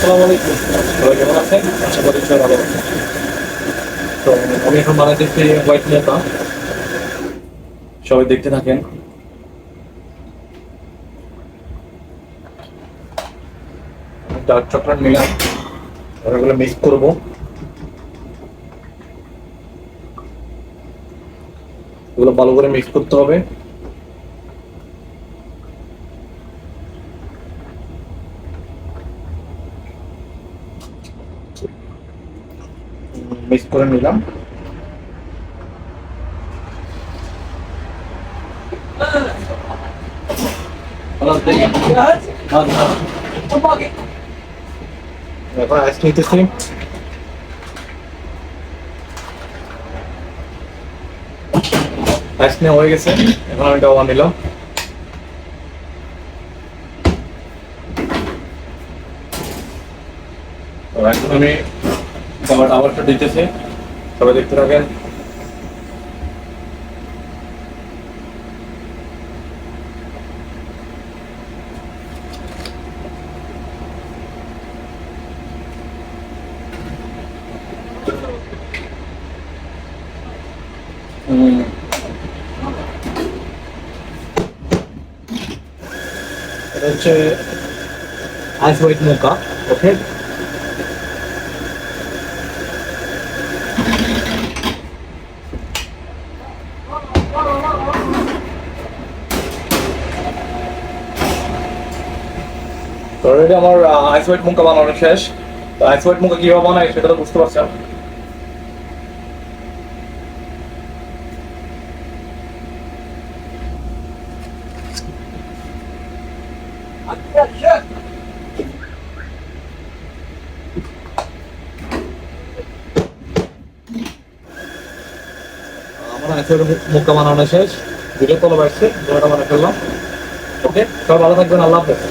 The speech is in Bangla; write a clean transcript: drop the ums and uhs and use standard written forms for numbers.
আসসালামু আলাইকুম। সবাই কেমন আছেন? আশা করি সবাই ভালো আছেন। তো আমি এখন বানাইতেছি হোয়াইট মোকা। সবাই দেখতে থাকেন। ডার্ক চকলেট নিলাম, ওগুলো মিক্স করবো। এগুলো ভালো করে মিক্স করতে হবে। মিক্স করে নিলাম। এখন আইস নিতেছি। আইস নেওয়া হয়ে গেছে, এখন আমি ডাবা নিলাম। এখন আমি খাবারটা আবার একটু দিতেছি, সবাই দেখতে থাকেন। এটা হচ্ছে আইস হোয়াইট মোকা। ওকে, অলরেডি আমার আইস হোয়াইট মোকা বানানো শেষ। তো আইস হোয়াইট মোকা কিভাবে বানাই সেটা তো বুঝতে পারছেন। আমার আইস হোয়াইট মোকা বানানো শেষ। ভিডিও কল আসছে, ভিডিওটা বানিয়ে ফেললাম। ওকে, সবাই ভালো থাকবেন। আল্লাহ হাফেজ।